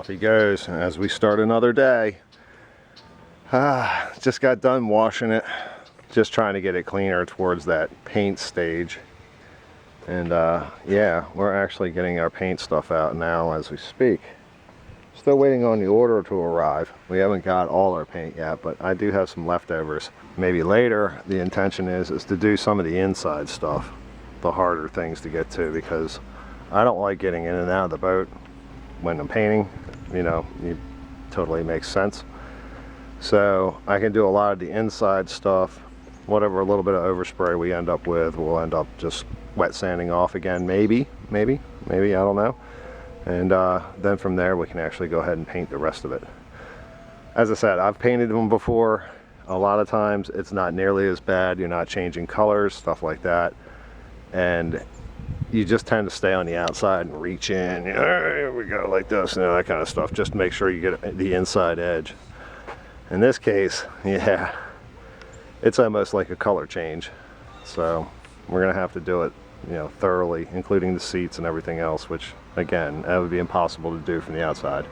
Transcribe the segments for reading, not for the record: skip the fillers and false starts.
off he goes as we start another day. Just got done washing it, just trying to get it cleaner towards that paint stage. And yeah, we're actually getting our paint stuff out now as we speak. Still waiting on the order to arrive. We haven't got all our paint yet, but I do have some leftovers. Maybe later the intention is to do some of the inside stuff, the harder things to get to, because I don't like getting in and out of the boat when I'm painting. You know, it totally makes sense. So I can do a lot of the inside stuff. Whatever a little bit of overspray we end up with, we'll end up just wet sanding off again, maybe, I don't know. And then from there we can actually go ahead and paint the rest of it. As I said, I've painted them before. A lot of times it's not nearly as bad. You're not changing colors, stuff like that, and you just tend to stay on the outside and reach in, you know, here we go, like this, you know, that kind of stuff. Just make sure you get the inside edge. In this case, yeah, it's almost like a color change, so we're gonna have to do it, you know, thoroughly, including the seats and everything else, which again, that would be impossible to do from the outside.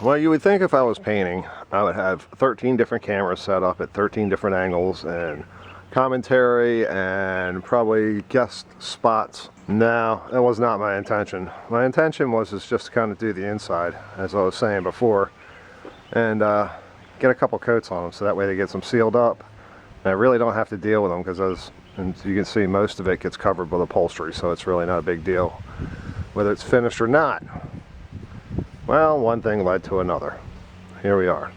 Well, you would think if I was painting, I would have 13 different cameras set up at 13 different angles and commentary and probably guest spots. No, that was not my intention. My intention was just to kind of do the inside, as I was saying before, and get a couple coats on them so that way they get them sealed up. And I really don't have to deal with them because, as you can see, most of it gets covered with upholstery, so it's really not a big deal whether it's finished or not. Well, one thing led to another. Here we are.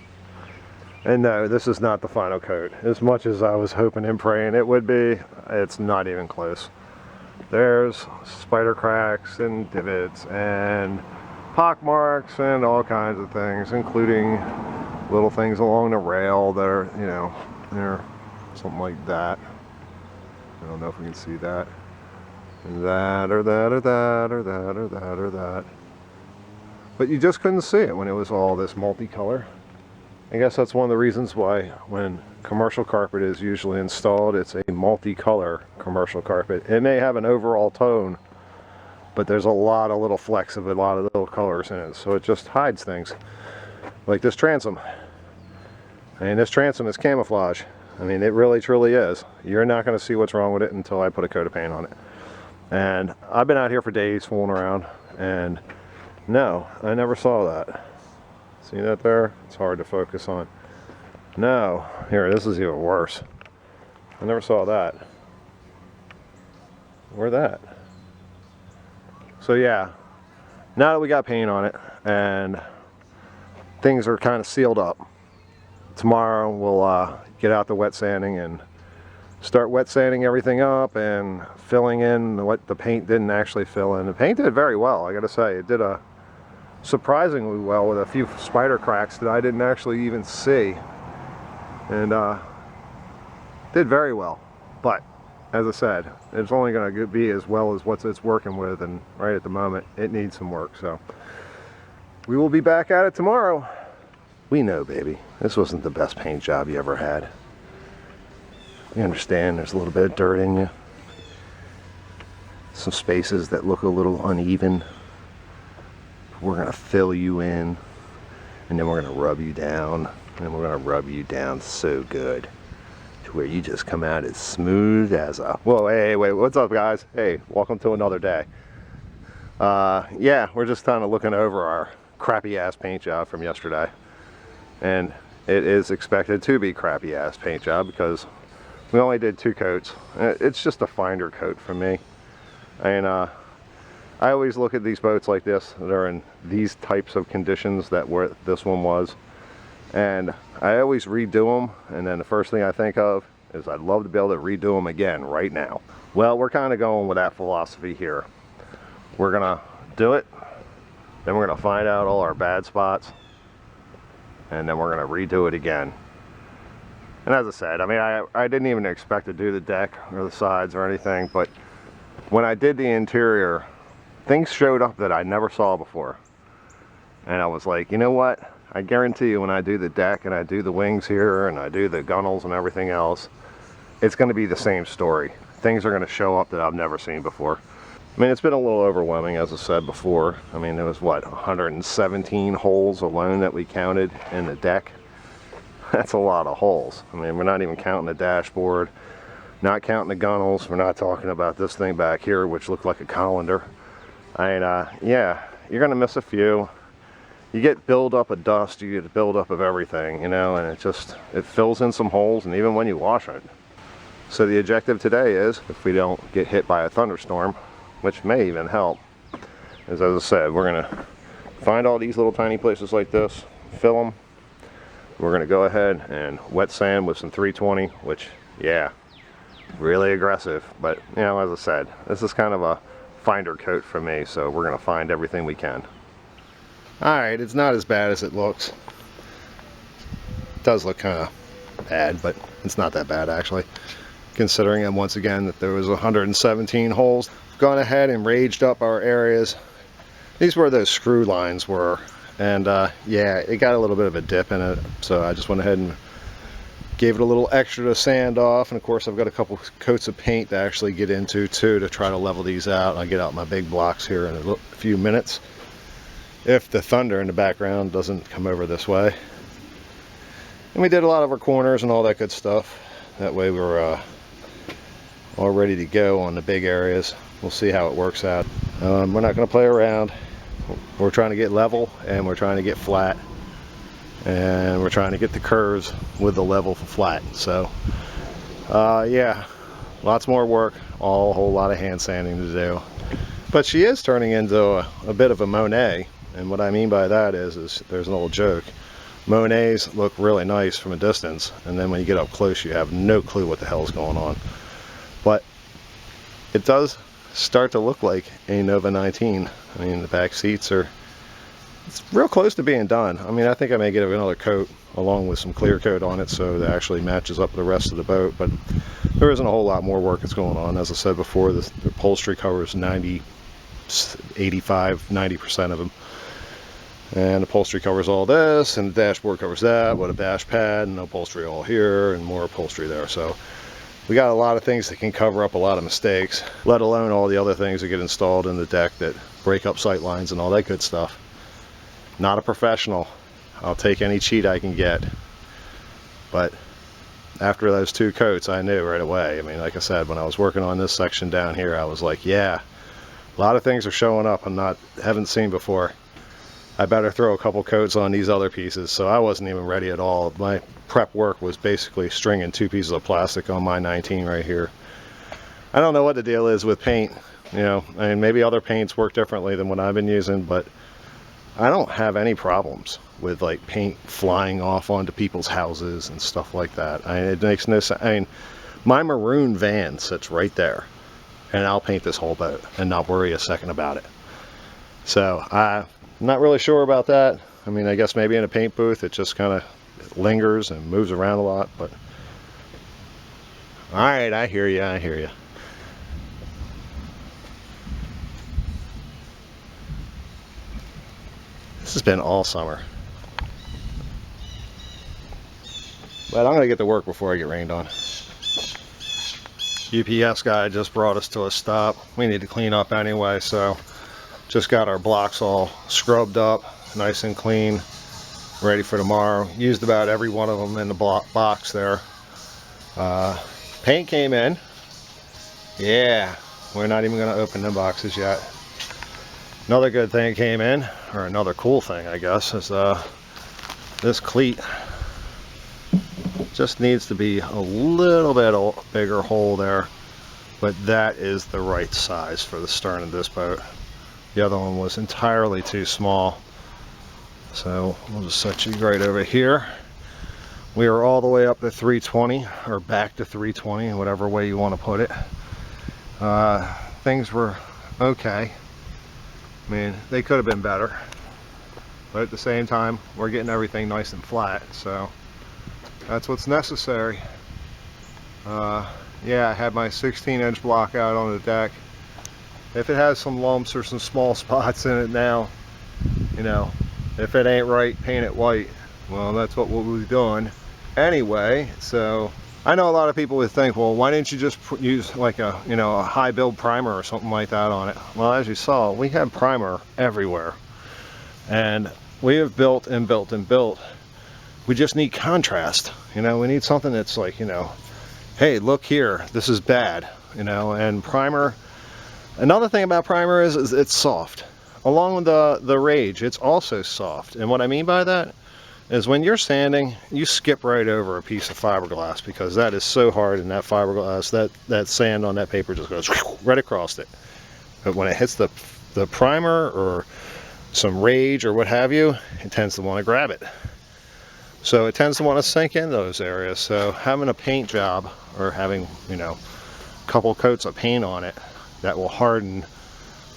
And no, this is not the final coat. As much as I was hoping and praying it would be, it's not even close. There's spider cracks and divots and pock marks and all kinds of things, including little things along the rail that are, you know, they're something like that. I don't know if we can see that. That or that or that or that or that or that. But you just couldn't see it when it was all this multicolor. I guess that's one of the reasons why when commercial carpet is usually installed, it's a multicolor commercial carpet. It may have an overall tone, but there's a lot of little flecks of a lot of little colors in it, so it just hides things. Like this transom. I mean, this transom is camouflage. I mean, it really truly is. You're not going to see what's wrong with it until I put a coat of paint on it. And I've been out here for days fooling around, and no, I never saw that. See that there? It's hard to focus on. No, here, this is even worse. I never saw that. Where that? So yeah, now that we got paint on it and things are kind of sealed up, tomorrow we'll get out the wet sanding and start wet sanding everything up and filling in what the paint didn't actually fill in. The paint did very well, I gotta say. It did a surprisingly well with a few spider cracks that I didn't actually even see, and did very well. But as I said, it's only going to be as well as what it's working with, and right at the moment it needs some work. So we will be back at it tomorrow. We know, baby, this wasn't the best paint job you ever had. You understand there's a little bit of dirt in you, some spaces that look a little uneven. We're going to fill you in, and then we're going to rub you down, and we're going to rub you down so good to where you just come out as smooth as a... Whoa, hey, wait, what's up, guys? Hey, welcome to another day. Yeah, we're just kind of looking over our crappy-ass paint job from yesterday, and it is expected to be crappy-ass paint job because we only did 2 coats. It's just a finder coat for me. And I always look at these boats like this that are in these types of conditions that where this one was, and I always redo them, and then the first thing I think of is I'd love to be able to redo them again right now. Well, we're kind of going with that philosophy here. We're gonna do it, then we're gonna find out all our bad spots, and then we're gonna redo it again. And as I said, I mean, I didn't even expect to do the deck or the sides or anything, but when I did the interior, things showed up that I never saw before. And I was like, you know what? I guarantee you when I do the deck and I do the wings here and I do the gunnels and everything else, it's going to be the same story. Things are going to show up that I've never seen before. I mean, it's been a little overwhelming, as I said before. I mean, there was, what, 117 holes alone that we counted in the deck? That's a lot of holes. I mean, we're not even counting the dashboard, not counting the gunnels. We're not talking about this thing back here, which looked like a colander. I mean, yeah, you're going to miss a few. You get buildup of dust, you get buildup of everything, you know, and it fills in some holes, and even when you wash it. So the objective today is, if we don't get hit by a thunderstorm, which may even help, is, as I said, we're going to find all these little tiny places like this, fill them. We're going to go ahead and wet sand with some 320, which, yeah, really aggressive. But, you know, as I said, this is kind of a finder coat for me, so we're going to find everything we can. Alright, it's not as bad as it looks. It does look kind of bad, but it's not that bad actually. Considering, and once again, that there was 117 holes. We've gone ahead and raged up our areas. These were those screw lines were. And yeah, it got a little bit of a dip in it. So I just went ahead and gave it a little extra to sand off. And of course I've got a couple coats of paint to actually get into too, to try to level these out. I'll get out my big blocks here in a few minutes, if the thunder in the background doesn't come over this way. And we did a lot of our corners and all that good stuff. That way we're all ready to go on the big areas. We'll see how it works out. We're not going to play around. We're trying to get level, and we're trying to get flat, and we're trying to get the curves with the level for flat. So yeah, lots more work, a whole lot of hand sanding to do. But she is turning into a bit of a Monet. And what I mean by that is there's an old joke. Monets look really nice from a distance, and then when you get up close, you have no clue what the hell's going on. But it does start to look like a Nova 19. I mean, the back seats it's real close to being done. I mean, I think I may get another coat along with some clear coat on it so that actually matches up with the rest of the boat. But there isn't a whole lot more work that's going on. As I said before, the upholstery covers 85–90% of them. And the upholstery covers all this, and the dashboard covers that, with a dash pad, and upholstery all here, and more upholstery there. So we got a lot of things that can cover up a lot of mistakes, let alone all the other things that get installed in the deck that break up sight lines and all that good stuff. Not a professional. I'll take any cheat I can get. But after those two coats, I knew right away. I mean, like I said, when I was working on this section down here, I was like, yeah, a lot of things are showing up I haven't seen before. I better throw a couple coats on these other pieces. So I wasn't even ready at all. My prep work was basically stringing 2 pieces of plastic on my 19 right here. I don't know what the deal is with paint. You know, I mean, maybe other paints work differently than what I've been using, but I don't have any problems with like paint flying off onto people's houses and stuff like that. I mean, it makes no sense. I mean, my maroon van sits right there, and I'll paint this whole boat and not worry a second about it. So I'm not really sure about that. I mean, I guess maybe in a paint booth it just kind of lingers and moves around a lot, but all right, I hear you. This has been all summer, but I'm gonna get to work before I get rained on. UPS guy just brought us to a stop. We need to clean up anyway, so just got our blocks all scrubbed up, nice and clean, ready for tomorrow. Used about every one of them in the box there. Paint came in. Yeah, we're not even going to open the boxes yet. Another good thing came in, or another cool thing I guess, is this cleat. Just needs to be a little bit bigger hole there, but that is the right size for the stern of this boat. The other one was entirely too small. So we'll just set you right over here. We are all the way up to 320, or back to 320, whatever way you want to put it. Things were okay. I mean, they could have been better, but at the same time, we're getting everything nice and flat. So That's what's necessary. Yeah, I had my 16-inch block out on the deck. If it has some lumps or some small spots in it now, you know, if it ain't right, paint it white. Well, that's what we'll be doing anyway. So I know a lot of people would think, well, why didn't you just use like a, you know, a high build primer or something like that on it? Well, as you saw, we have primer everywhere, and we have built and built and built. We just need contrast. You know, we need something that's like, you know, hey, look here, this is bad, you know. And primer, another thing about primer is it's soft. Along with the rage, it's also soft. And what I mean by that is when you're sanding, you skip right over a piece of fiberglass, because that is so hard, and that fiberglass, that sand on that paper just goes right across it. But when it hits the primer or some rage or what have you, it tends to want to grab it. So it tends to want to sink in those areas. So having a paint job, or having, you know, a couple coats of paint on it that will harden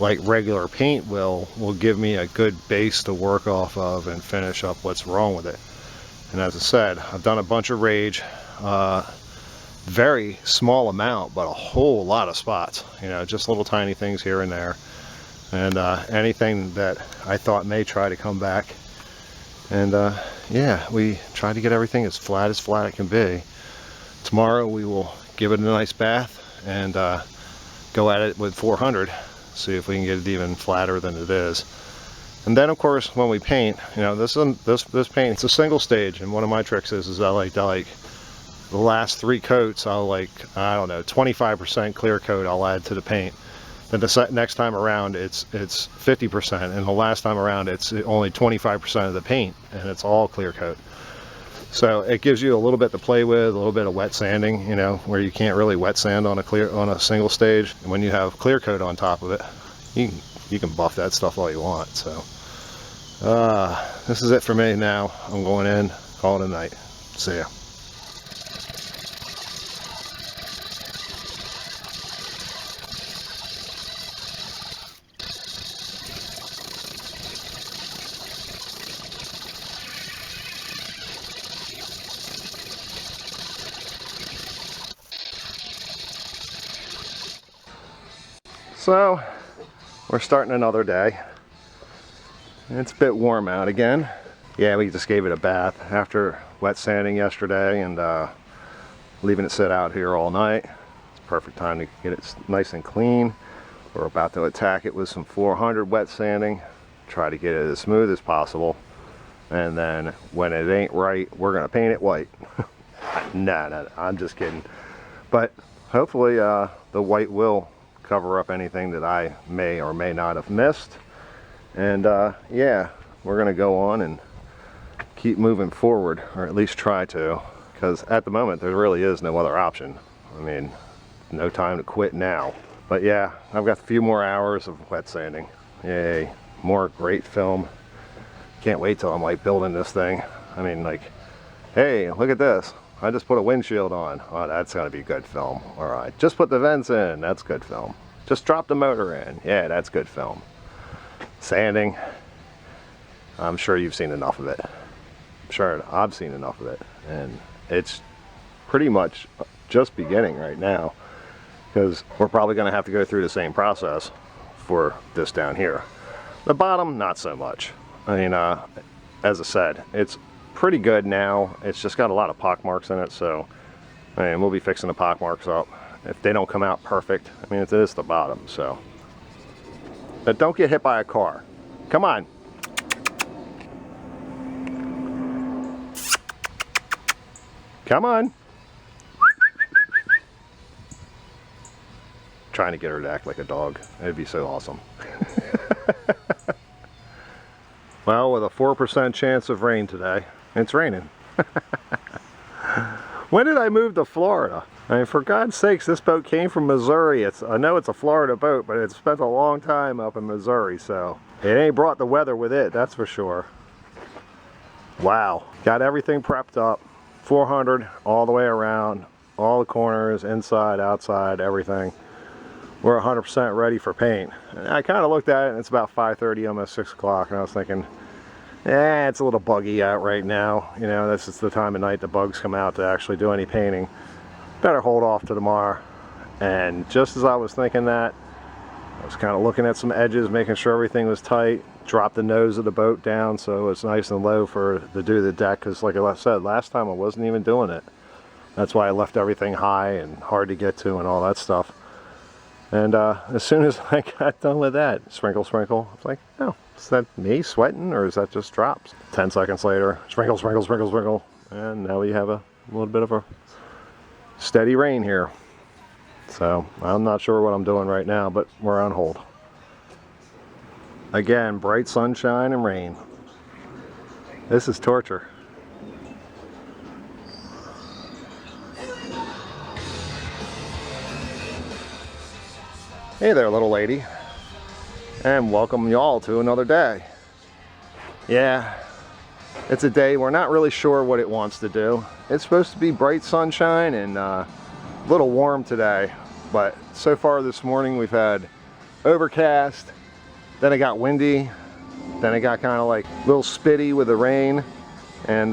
like regular paint will give me a good base to work off of and finish up what's wrong with it. And as I said, I've done a bunch of rage, very small amount, but a whole lot of spots, you know, just little tiny things here and there, and anything that I thought may try to come back. And yeah, we try to get everything as flat it can be. Tomorrow we will give it a nice bath and go at it with 400, see if we can get it even flatter than it is. And then of course when we paint, you know, this paint, it's a single stage, and one of my tricks is I like the last 3 coats, I'll like, I don't know, 25% clear coat I'll add to the paint. Then the next time around it's 50%, and the last time around it's only 25% of the paint, and it's all clear coat. So it gives you a little bit to play with, a little bit of wet sanding, you know, where you can't really wet sand on a single stage. And when you have clear coat on top of it, you can buff that stuff all you want. So this is it for me now. I'm going in, call it a night. See ya. So we're starting another day. It's a bit warm out again. Yeah, we just gave it a bath after wet sanding yesterday and leaving it sit out here all night. It's perfect time to get it nice and clean. We're about to attack it with some 400 wet sanding, try to get it as smooth as possible, and then when it ain't right, we're gonna paint it white. No, I'm just kidding. But hopefully the white will cover up anything that I may or may not have missed. And yeah, we're gonna go on and keep moving forward, or at least try to, because at the moment there really is no other option. I mean, no time to quit now. But yeah, I've got a few more hours of wet sanding. Yay, more great film. Can't wait till I'm like building this thing. I mean, like, hey, look at this, I just put a windshield on. Oh, that's gonna be good film. All right, just put the vents in. That's good film. Just drop the motor in. Yeah, that's good film. Sanding, I'm sure you've seen enough of it. I'm sure I've seen enough of it. And it's pretty much just beginning right now, because we're probably gonna have to go through the same process for this down here. The bottom, not so much. I mean, as I said, it's pretty good now. It's just got a lot of pock marks in it, so I mean, we'll be fixing the pock marks up if they don't come out perfect. I mean, it is the bottom, so. But don't get hit by a car. Come on. Come on. Trying to get her to act like a dog. It'd be so awesome. Well, with a 4% chance of rain today, it's raining. When did I move to Florida? I mean, for God's sakes, this boat came from Missouri. I know it's a Florida boat, but it's spent a long time up in Missouri, so it ain't brought the weather with it, that's for sure. Wow, got everything prepped up. 400 all the way around, all the corners, inside, outside, everything. We're 100% ready for paint. And I kind of looked at it, and it's about 5:30, almost 6 o'clock, and I was thinking, Yeah, it's a little buggy out right now. You know, this is the time of night the bugs come out to actually do any painting. Better hold off to tomorrow. And just as I was thinking that, I was kind of looking at some edges, making sure everything was tight. Dropped the nose of the boat down so it's nice and low to do the deck, because like I said, last time I wasn't even doing it. That's why I left everything high and hard to get to and all that stuff. And as soon as I got done with that, sprinkle, sprinkle, I was like, oh, is that me sweating or is that just drops? 10 seconds later, sprinkle, sprinkle, sprinkle, sprinkle. And now we have a little bit of a steady rain here. So I'm not sure what I'm doing right now, but we're on hold. Again, bright sunshine and rain. This is torture. Hey there, little lady, and welcome y'all to another day. Yeah, it's a day we're not really sure what it wants to do. It's supposed to be bright sunshine and a little warm today, but so far this morning we've had overcast, then it got windy, then it got kind of like a little spitty with the rain, and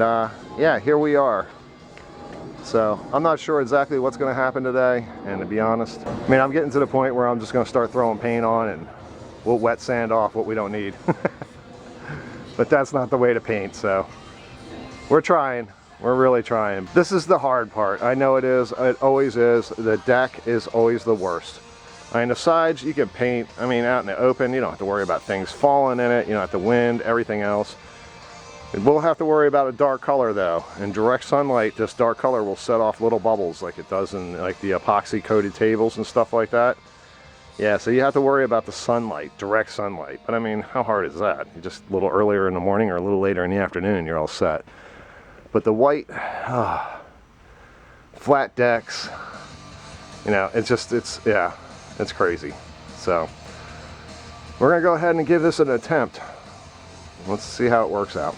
yeah, here we are. So I'm not sure exactly what's going to happen today, and to be honest, I mean, I'm getting to the point where I'm just going to start throwing paint on and we'll wet sand off what we don't need. But that's not the way to paint, so we're trying. We're really trying. This is the hard part. I know it is. It always is. The deck is always the worst. I mean, the sides you can paint, I mean, out in the open, you don't have to worry about things falling in it, you don't have the wind, everything else. We'll have to worry about a dark color though. In direct sunlight, this dark color will set off little bubbles like it does in like the epoxy coated tables and stuff like that. Yeah, so you have to worry about the sunlight, direct sunlight. But I mean, how hard is that? You just a little earlier in the morning or a little later in the afternoon, you're all set. But the white, flat decks, you know, yeah, it's crazy. So we're gonna go ahead and give this an attempt. Let's see how it works out.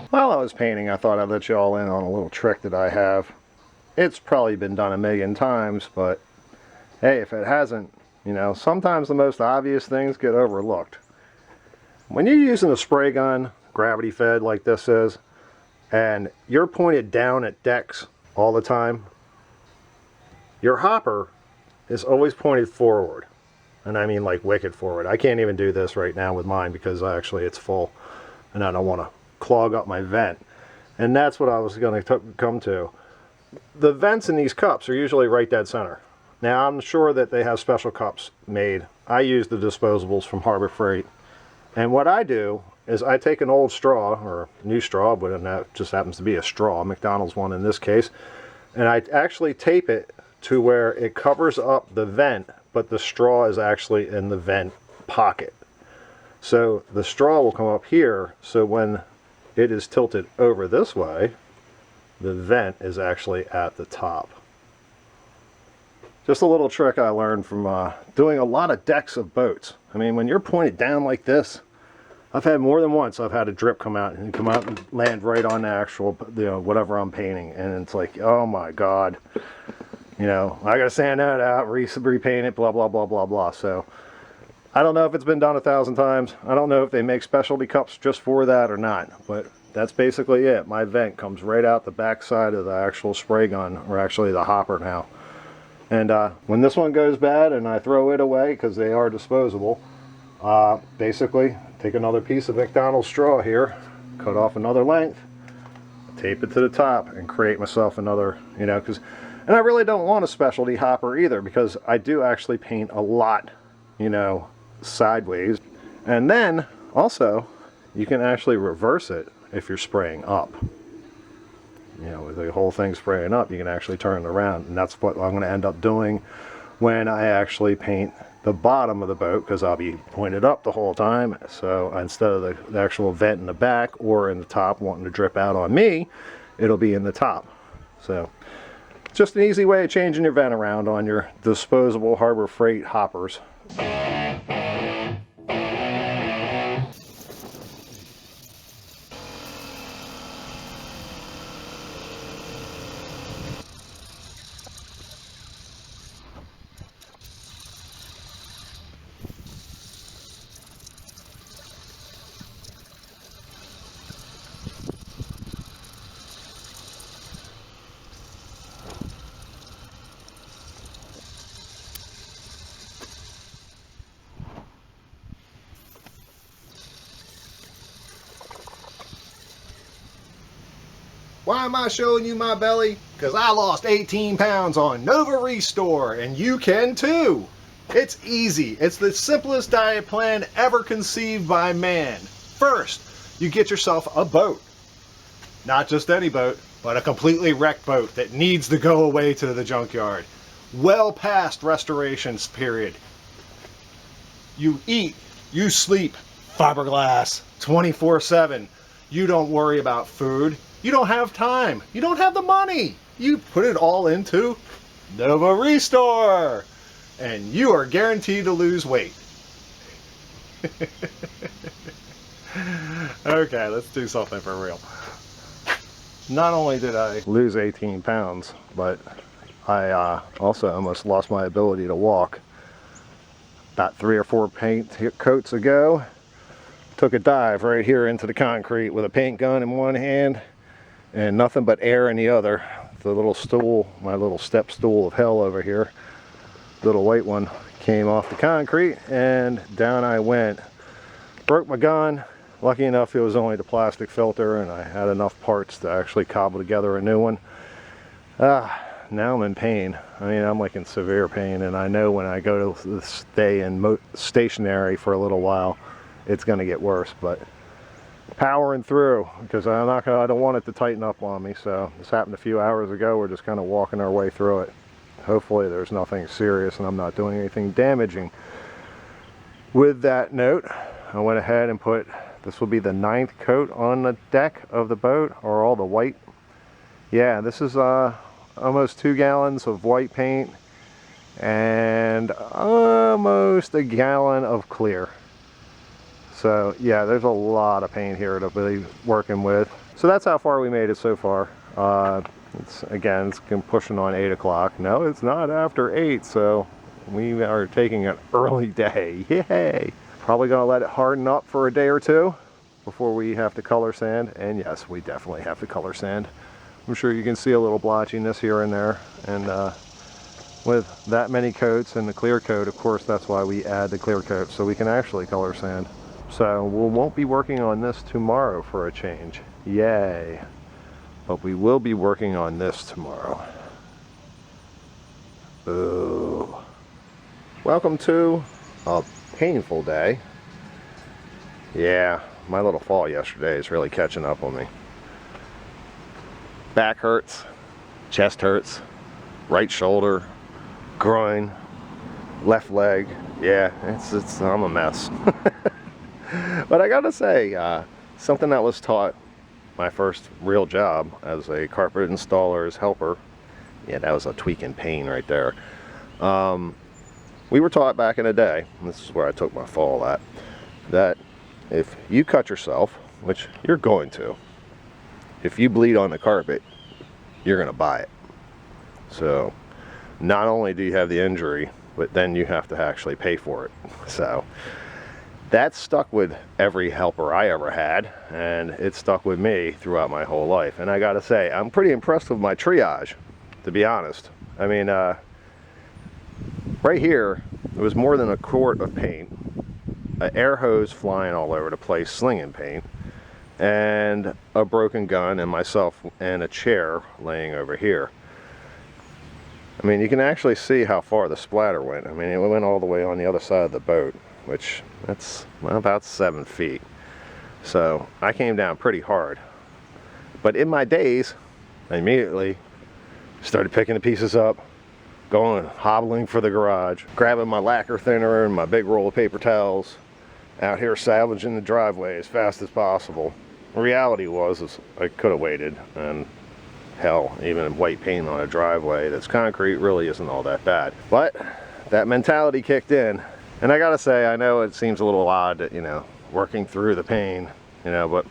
While I was painting, I thought I'd let you all in on a little trick that I have. It's probably been done a million times, but hey, if it hasn't, you know, sometimes the most obvious things get overlooked. When you're using a spray gun, gravity fed like this is, and you're pointed down at decks all the time, your hopper is always pointed forward. And I mean like wicked forward. I can't even do this right now with mine because actually it's full and I don't want to clog up my vent. And that's what I was going to come to. The vents in these cups are usually right dead center. Now I'm sure that they have special cups made. I use the disposables from Harbor Freight. And what I do is I take an old straw, or new straw, but that just happens to be a straw, McDonald's one in this case, and I actually tape it to where it covers up the vent, but the straw is actually in the vent pocket. So the straw will come up here, so when it is tilted over this way, the vent is actually at the top. Just a little trick I learned from doing a lot of decks of boats. I mean, when you're pointed down like this, I've had more than once I've had a drip come out and land right on the actual, you know, whatever I'm painting, and it's like, oh my god, you know, I gotta sand that out, repaint it, blah blah blah blah blah. So I don't know if it's been done 1,000 times. I don't know if they make specialty cups just for that or not, but that's basically it. My vent comes right out the back side of the actual spray gun, or actually the hopper now. And when this one goes bad and I throw it away because they are disposable, basically take another piece of McDonald's straw here, cut off another length, tape it to the top, and create myself another, you know, and I really don't want a specialty hopper either, because I do actually paint a lot, you know, sideways. And then also you can actually reverse it if you're spraying up. you know, with the whole thing spraying up, you can actually turn it around. And that's what I'm going to end up doing when I actually paint the bottom of the boat, because I'll be pointed up the whole time. So instead of the actual vent in the back or in the top wanting to drip out on me, it'll be in the top. So just an easy way of changing your vent around on your disposable Harbor Freight hoppers. Why am I showing you my belly? Because I lost 18 pounds on Nova Restore, and you can too. It's easy. It's the simplest diet plan ever conceived by man. First, you get yourself a boat. Not just any boat, but a completely wrecked boat that needs to go away to the junkyard. Well past restorations period. You eat, you sleep, fiberglass, 24/7. You don't worry about food. You don't have time. You don't have the money. You put it all into Nova Restore, and you are guaranteed to lose weight. Okay, let's do something for real. Not only did I lose 18 pounds, but I also almost lost my ability to walk. About 3 or 4 paint coats ago, took a dive right here into the concrete with a paint gun in one hand and nothing but air in the other. The little stool, my little step stool of hell over here, little white one, came off the concrete and down I went. Broke my gun. Lucky enough it was only the plastic filter and I had enough parts to actually cobble together a new one. Now I'm in pain. I mean, I'm like in severe pain, and I know when I go to stay in stationary for a little while, it's going to get worse, but powering through, because I don't want it to tighten up on me. So this happened a few hours ago. We're just kind of walking our way through it. Hopefully there's nothing serious and I'm not doing anything damaging. With that note, I went ahead and put, this will be the 9th coat on the deck of the boat, or all the white. Yeah, this is almost 2 gallons of white paint and almost a gallon of clear. So yeah, there's a lot of paint here to be working with. So that's how far we made it so far. It's pushing on 8 o'clock. No, it's not after 8, so we are taking an early day. Yay! Probably gonna let it harden up for a day or two before we have to color sand. And yes, we definitely have to color sand. I'm sure you can see a little blotchiness here and there. And with that many coats and the clear coat, of course, that's why we add the clear coat, so we can actually color sand. So we won't be working on this tomorrow for a change. Yay. But we will be working on this tomorrow. Ooh. Welcome to a painful day. Yeah, my little fall yesterday is really catching up on me. Back hurts, chest hurts, right shoulder, groin, left leg. Yeah, I'm a mess. But I gotta say, something that was taught my first real job as a carpet installer's helper. Yeah, that was a tweak in pain right there. We were taught back in the day, and this is where I took my fall at, that if you cut yourself, which you're going to, if you bleed on the carpet, you're gonna buy it. So not only do you have the injury, but then you have to actually pay for it. So that stuck with every helper I ever had, and it stuck with me throughout my whole life. And I gotta say, I'm pretty impressed with my triage, to be honest. I mean, right here, there was more than a quart of paint, an air hose flying all over the place, slinging paint, and a broken gun, and myself and a chair laying over here. I mean, you can actually see how far the splatter went. I mean, it went all the way on the other side of the boat, which that's about 7 feet. So I came down pretty hard. But in my days, I immediately started picking the pieces up, going hobbling for the garage, grabbing my lacquer thinner and my big roll of paper towels, out here salvaging the driveway as fast as possible. The reality was I could have waited, and hell, even white paint on a driveway that's concrete really isn't all that bad. But that mentality kicked in, and I gotta say, I know it seems a little odd that, you know, working through the pain, you know, but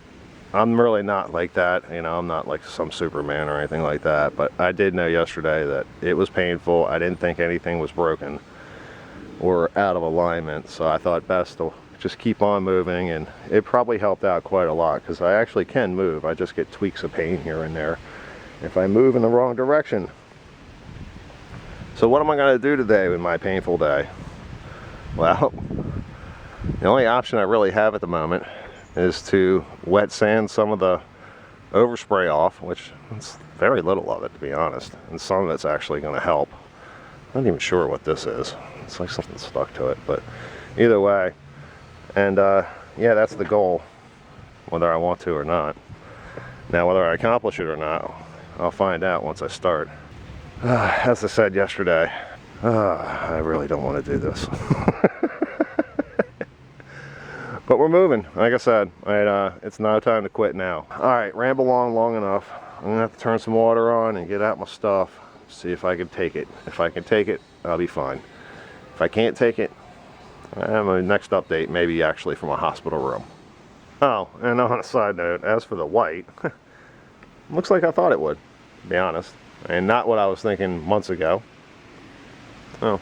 I'm really not like that. You know, I'm not like some Superman or anything like that, but I did know yesterday that it was painful. I didn't think anything was broken or out of alignment, so I thought best to just keep on moving, and it probably helped out quite a lot because I actually can move. I just get tweaks of pain here and there if I move in the wrong direction. So what am I going to do today with my painful day? Well, the only option I really have at the moment is to wet sand some of the overspray off, which it's very little of it, to be honest, and some of it's actually going to help. I'm not even sure what this is. It's like something stuck to it, but either way. And yeah, that's the goal, whether I want to or not. Now, whether I accomplish it or not, I'll find out once I start. As I said yesterday, I really don't want to do this. But we're moving. Like I said, it's no time to quit now. Alright, ramble on long enough. I'm going to have to turn some water on and get out my stuff. See if I can take it. If I can take it, I'll be fine. If I can't take it, my next update may be actually from a hospital room. Oh, and on a side note, as for the white, looks like I thought it would, to be honest. And not what I was thinking months ago. Oh.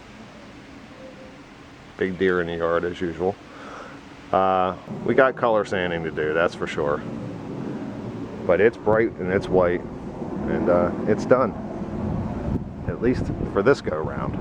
Big deer in the yard as usual. We got color sanding to do, that's for sure. But it's bright and it's white, and it's done. At least for this go round.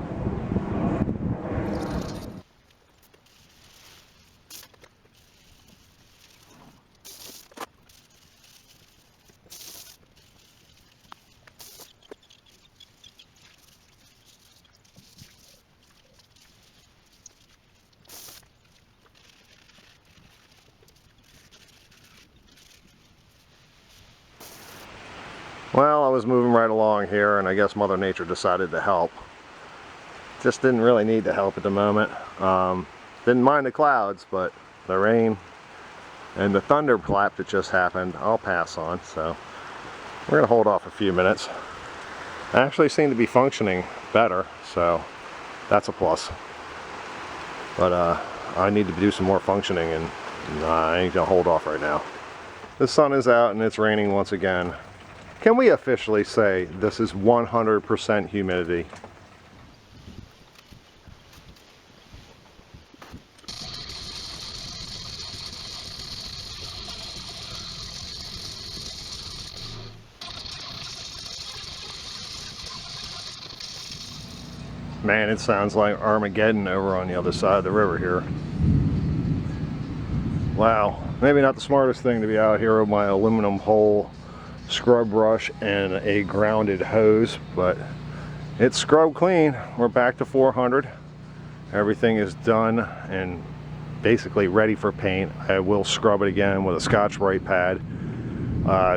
Well, I was moving right along here, and I guess Mother Nature decided to help. Just didn't really need the help at the moment. Didn't mind the clouds, but the rain and the thunderclap that just happened, I'll pass on. So we're going to hold off a few minutes. I actually seem to be functioning better, so that's a plus. But I need to do some more functioning, and I ain't going to hold off right now. The sun is out and it's raining once again. Can we officially say this is 100% humidity? Man, it sounds like Armageddon over on the other side of the river here. Wow, maybe not the smartest thing to be out here with my aluminum pole, scrub brush, and a grounded hose, but it's scrubbed clean. We're back to 400. Everything is done and basically ready for paint. I will scrub it again with a Scotch-Brite pad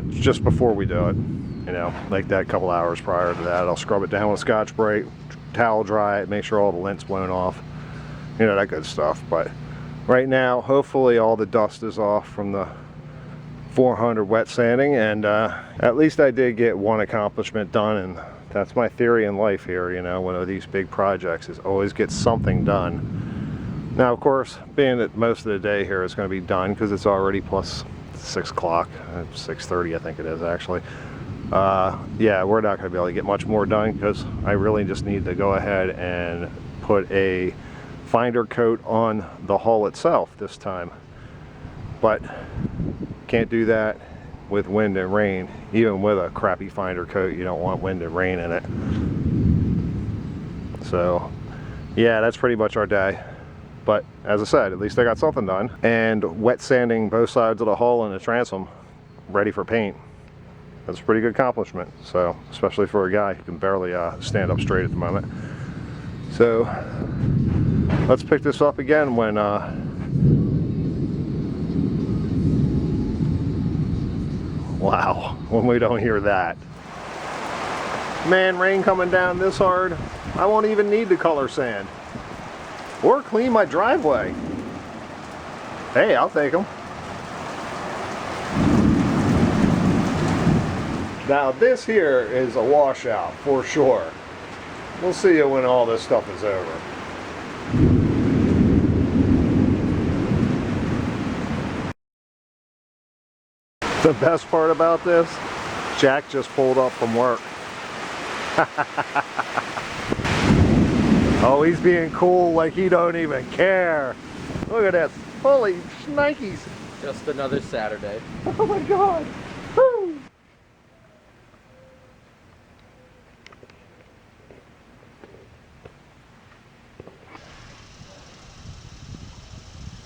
just before we do it. You know, like that couple hours prior to that, I'll scrub it down with Scotch-Brite, towel dry it, make sure all the lint's blown off, you know, that good stuff. But right now, hopefully all the dust is off from the 400 wet sanding, and at least I did get one accomplishment done, and that's my theory in life here. You know, one of these big projects is always get something done. Now, of course, being that most of the day here is going to be done because it's already plus 6 o'clock, 6:30 I think it is actually. Yeah, we're not going to be able to get much more done because I really just need to go ahead and put a finder coat on the hull itself this time. But can't do that with wind and rain. Even with a crappy finder coat, you don't want wind and rain in it. So yeah, that's pretty much our day. But as I said, at least I got something done. And wet sanding both sides of the hull and the transom ready for paint. That's a pretty good accomplishment. So, especially for a guy who can barely stand up straight at the moment. So let's pick this up again when wow, when we don't hear that. Man, rain coming down this hard, I won't even need to color sand. Or clean my driveway. Hey, I'll take them. Now this here is a washout for sure. We'll see you when all this stuff is over. The best part about this, Jack just pulled up from work. Oh, he's being cool like he don't even care. Look at this. Holy shnikes. Just another Saturday. Oh my God. Woo.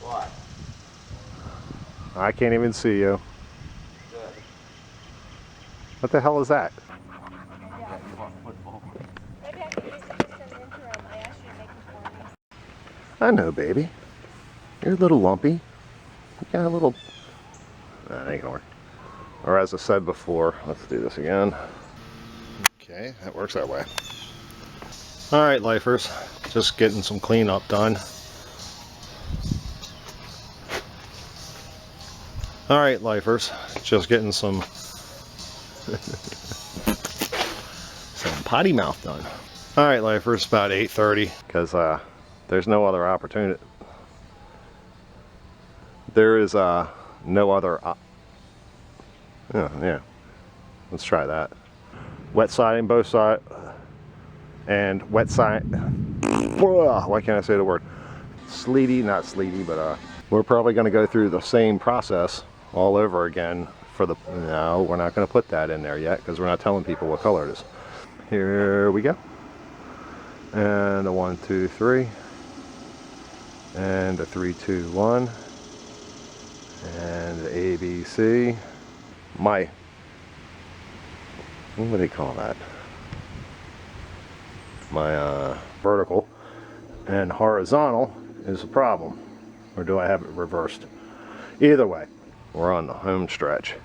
What? I can't even see you. Good. What the hell is that? Yeah, you want football. Maybe I could use it just an interim. I asked you to make it for me. I know, baby. You're a little lumpy. You got a little... That ain't gonna work. Or as I said before, let's do this again. Okay, that works that way. Alright, lifers. Just getting some cleanup done. Alright, lifers. Just getting some... some potty mouth done. Alright, lifers. About 8:30. Because there's no other opportunity. There is no other yeah, let's try that. Wet siding both sides and wet side. Why can't I say the word? Sleety, not sleety, but we're probably going to go through the same process all over again for the... No, we're not going to put that in there yet because we're not telling people what color it is. Here we go. And a 1, 2, 3. And a 3, 2, 1. And ABC. What do they call that? My vertical and horizontal is a problem. Or do I have it reversed? Either way, we're on the home stretch.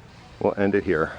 We'll end it here.